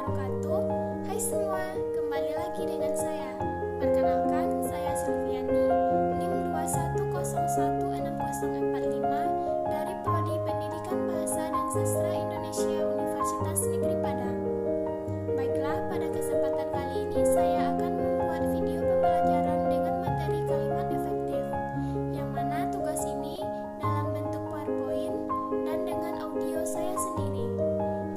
wabarakatuh. Hai semua, kembali lagi dengan saya. Perkenalkan, saya Silviani, NIM 21016045 dari Prodi Pendidikan Bahasa dan Sastra Indonesia Universitas Negeri Padang. Baiklah, pada kesempatan kali ini saya akan membuat video pembelajaran dengan materi kalimat efektif, yang mana tugas ini dalam bentuk PowerPoint dan dengan audio saya sendiri.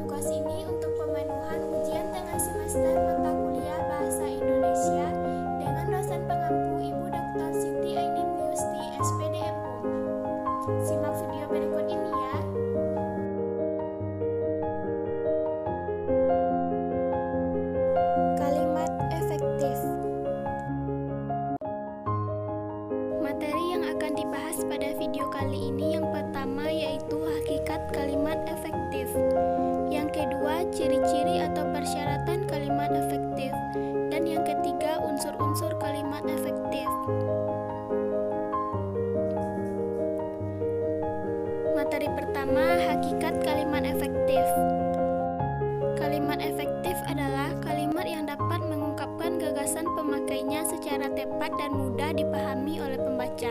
Tugas ini untuk pemenuhan ujian tengah semester mata kuliah Bahasa Indonesia dengan dosen pengampu Ibu Dr. Siti Ainim Yusti, SPD MU. Simak video berikut ini ya. Kalimat efektif. Materi yang akan dibahas pada video kali ini yang pertama yaitu hakikat kalimat efektif. Yang kedua, ciri-ciri atau persyaratan kalimat efektif. Dan yang ketiga, unsur-unsur kalimat efektif. Materi pertama, hakikat kalimat efektif. Kalimat efektif adalah kalimat yang dapat mengungkapkan gagasan pemakainya secara tepat dan mudah dipahami oleh pembaca.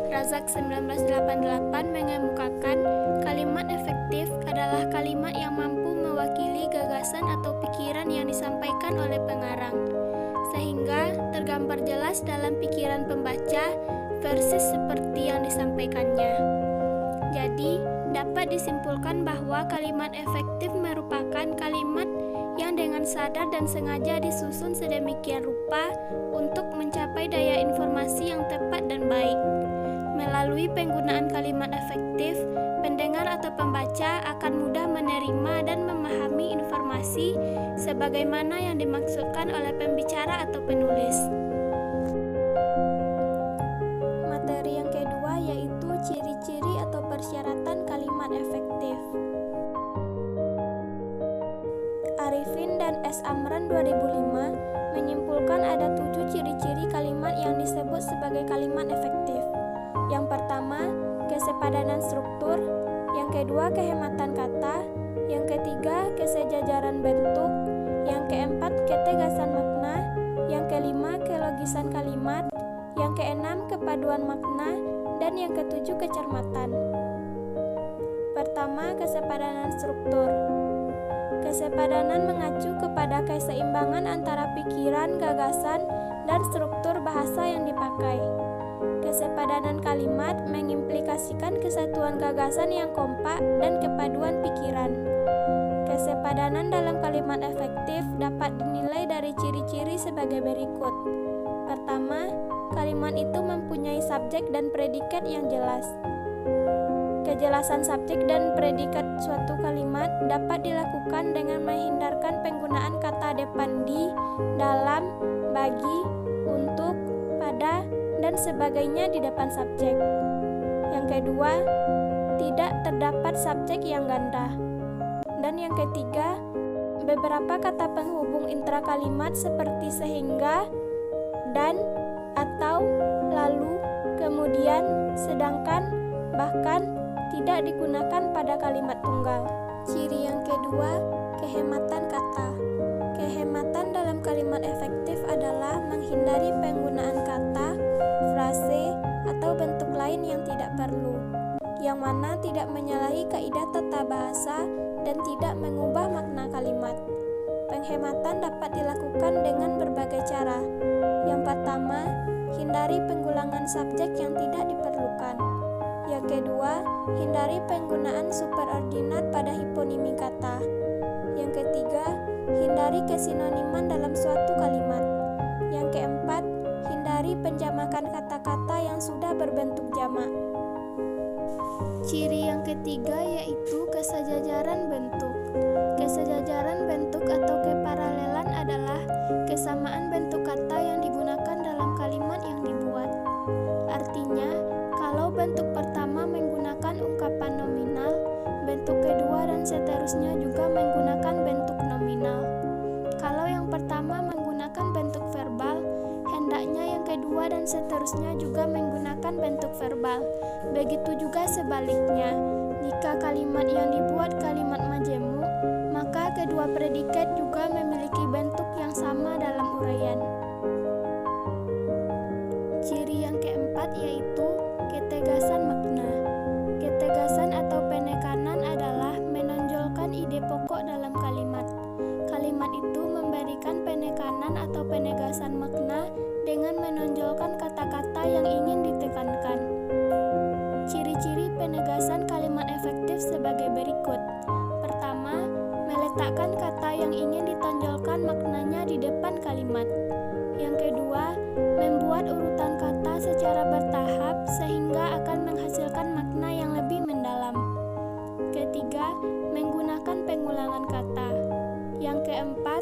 Razak 1988 mengemukakan kalimat efektif adalah kalimat yang mampu mewakili gagasan atau pikiran yang disampaikan oleh pengarang, sehingga tergambar jelas dalam pikiran pembaca persis seperti yang disampaikannya. Jadi, dapat disimpulkan bahwa kalimat efektif merupakan kalimat yang dengan sadar dan sengaja disusun sedemikian rupa untuk mencapai daya informasi yang tepat dan baik. Melalui penggunaan kalimat efektif, pendengar atau pembaca akan mudah menerima dan memahami informasi sebagaimana yang dimaksudkan oleh pembicara atau penulis. Materi yang kedua yaitu ciri-ciri atau persyaratan kalimat efektif. Arifin dan S. Amran 2005 menyimpulkan ada 7 ciri-ciri kalimat yang disebut sebagai kalimat efektif. Yang pertama, kesepadanan struktur. Yang kedua, kehematan kata. Yang ketiga, kesejajaran bentuk. Yang keempat, ketegasan makna. Yang kelima, kelogisan kalimat. Yang keenam, kepaduan makna. Dan yang ketujuh, kecermatan. Pertama, kesepadanan struktur. Kesepadanan mengacu kepada keseimbangan antara pikiran, gagasan, dan struktur bahasa yang dipakai. Kesepadanan kalimat mengimplikasikan kesatuan gagasan yang kompak dan kepaduan pikiran. Kesepadanan dalam kalimat efektif dapat dinilai dari ciri-ciri sebagai berikut. Pertama, kalimat itu mempunyai subjek dan predikat yang jelas. Kejelasan subjek dan predikat suatu kalimat dapat dilakukan dengan menghindarkan penggunaan kata depan di, dalam, bagi, untuk, pada, dan sebagainya di depan subjek. Yang kedua, tidak terdapat subjek yang ganda. Dan yang ketiga, beberapa kata penghubung intra kalimat seperti sehingga, dan, atau, lalu, kemudian, sedangkan, bahkan, tidak digunakan pada kalimat tunggal. Ciri yang kedua, kehematan kata. Kehematan dalam kalimat efektif adalah menghindari penggunaan kata, frase, atau bentuk lain yang tidak perlu, yang mana tidak menyalahi kaidah tata bahasa dan tidak mengubah makna kalimat. Penghematan dapat dilakukan dengan berbagai cara. Yang pertama, hindari penggulangan subjek yang tidak diperlukan. Yang kedua, hindari penggunaan superordinat pada hiponimi kata. Yang ketiga, hindari kesinoniman dalam suatu kalimat. Yang keempat, hindari penjamakan kata-kata yang sudah berbentuk jamak. Ciri yang ketiga yaitu kesejajaran bentuk. Kesejajaran bentuk atau keparalelan adalah kesamaan bentuk kata yang digunakan dalam kalimat yang dibuat. Artinya, kalau bentuk pertama menggunakan ungkapan nominal, bentuk kedua dan seterusnya juga menggunakan bentuk nominal. Kalau yang pertama menggunakan bentuk verbal, hendaknya yang kedua dan seterusnya juga menggunakan bentuk verbal. Begitu juga sebaliknya. Jika kalimat yang dibuat kalimat majemuk, maka kedua predikat juga memiliki bentuk yang sama dalam uraian. Ciri yang keempat yaitu ketegasan makna. Ketegasan atau penekanan adalah menonjolkan ide pokok dalam kalimat. Kalimat itu memberikan penekanan atau penegasan makna dengan menonjolkan kata-kata yang ingin ditekankan. Ciri-ciri penegasan kalimat efektif sebagai berikut. Pertama, meletakkan kata yang ingin ditonjolkan maknanya di depan kalimat. Yang kedua, membuat urutan kata secara bertahap sehingga akan menghasilkan makna yang lebih mendalam. Ketiga, menggunakan pengulangan kata. Yang keempat,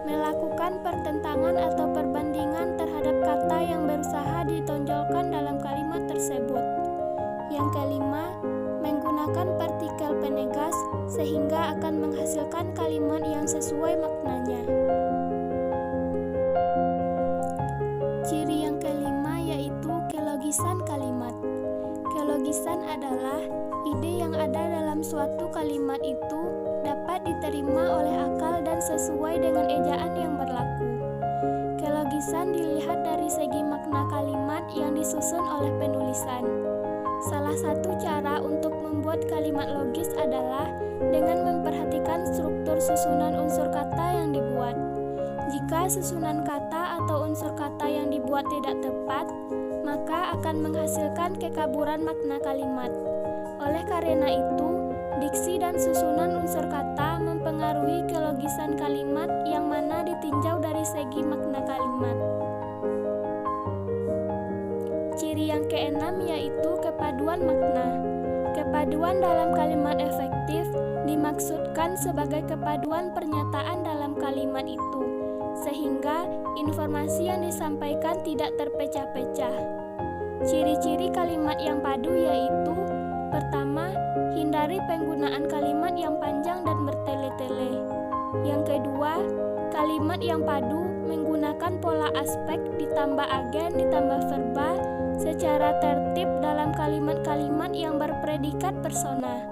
melakukan pertentangan atau perbandingan terhadap kata yang berusaha ditonjolkan dalam kalimat tersebut. Yang kelima, menggunakan partikel penegas sehingga akan menghasilkan kalimat yang sesuai maknanya. Ciri yang kelima yaitu kelogisan kalimat. Kelogisan adalah ide yang ada dalam suatu kalimat itu dapat diterima oleh akal dan sesuai dengan ejaan yang berlaku. Kelogisan dilihat dari segi makna kalimat yang disusun oleh penulisan. Salah satu cara untuk membuat kalimat logis adalah dengan memperhatikan struktur susunan unsur kata yang dibuat. Jika susunan kata atau unsur kata yang dibuat tidak tepat, maka akan menghasilkan kekaburan makna kalimat. Oleh karena itu, diksi dan susunan unsur kata mempengaruhi kelogisan kalimat yang mana ditinjau dari segi makna kalimat. Ciri yang keenam yaitu kepaduan makna. Kepaduan dalam kalimat efektif dimaksudkan sebagai kepaduan pernyataan dalam kalimat itu, sehingga informasi yang disampaikan tidak terpecah-pecah. Ciri-ciri kalimat yang padu yaitu: pertama, hindari penggunaan kalimat yang panjang dan bertele-tele. Yang kedua, kalimat yang padu menggunakan pola aspek ditambah agen ditambah verba secara tertib dalam kalimat-kalimat yang berpredikat persona.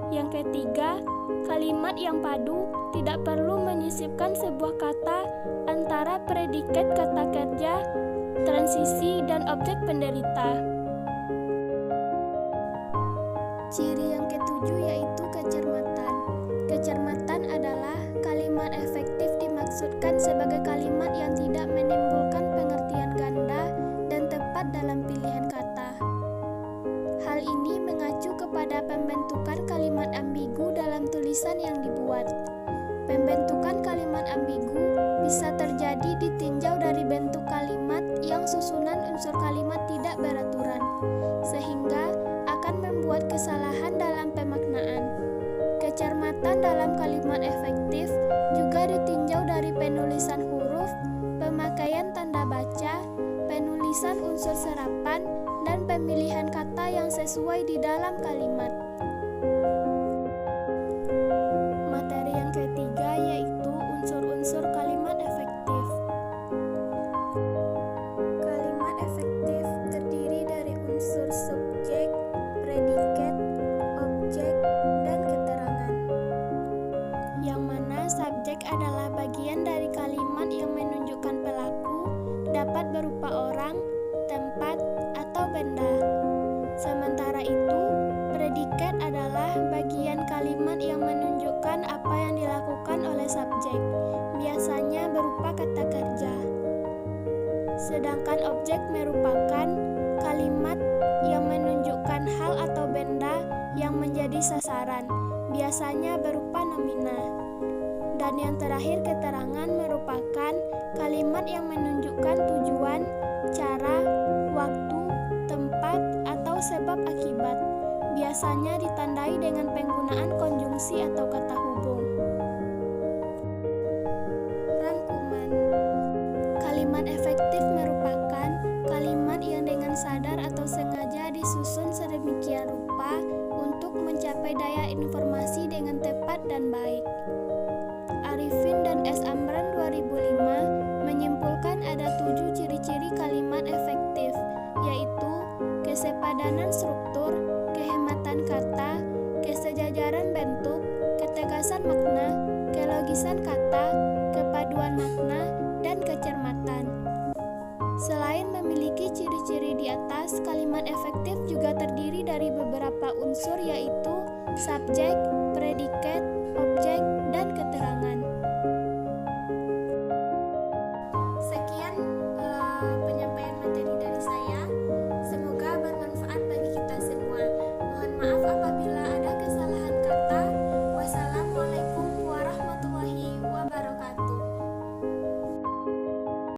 Yang ketiga, kalimat yang padu tidak perlu menyisipkan sebuah kata antara predikat kata kerja, transisi, dan objek penderita. Ciri yang ketujuh yaitu kecermatan. Kecermatan adalah kalimat efektif dimaksudkan sebagai kalimat yang tidak menimbulkan pengertian ganda dan tepat dalam pilihan kata. Hal ini mengacu kepada pembentukan kalimat ambigu dalam tulisan yang dibuat. Pembentukan kalimat ambigu bisa terjadi ditinjau dari bentuk kalimat yang susunan unsur kalimat tidak beraturan, sehingga akan membuat kesalahan dalam pemaknaan. Kecermatan dalam kalimat efektif juga ditinjau dari penulisan huruf, pemakaian tanda baca, penulisan unsur serapan, dan pemilihan kata yang sesuai di dalam kalimat. Materi yang ketiga yaitu unsur-unsur kalimat efektif. Kalimat efektif terdiri dari unsur subjek, predikat, objek, dan keterangan. Yang mana subjek adalah bagian dari kalimat yang menunjukkan pelaku, dapat berupa orang, tempat, atau benda. Sementara itu, predikat adalah bagian kalimat yang menunjukkan apa yang dilakukan oleh subjek, biasanya berupa kata kerja. Sedangkan objek merupakan kalimat yang menunjukkan hal atau benda yang menjadi sasaran, biasanya berupa nomina. Dan yang terakhir, keterangan merupakan kalimat yang menunjukkan tujuan, cara, waktu, tempat, atau sebab akibat, biasanya ditandai dengan penggunaan konjungsi atau kata hubung. Rangkuman. Kalimat efektif merupakan kalimat yang dengan sadar atau sengaja disusun sedemikian rupa untuk mencapai daya informasi dengan tepat dan baik. Arifin dan S. Amran 2005 menyimpulkan ada 7 ciri-ciri kalimat efektif, yaitu kesepadanan struktur, kehematan kata, kesejajaran bentuk, ketegasan makna, pemisisan kata, kepaduan makna, dan kecermatan. Selain memiliki ciri-ciri di atas, kalimat efektif juga terdiri dari beberapa unsur yaitu subjek, predikat, objek,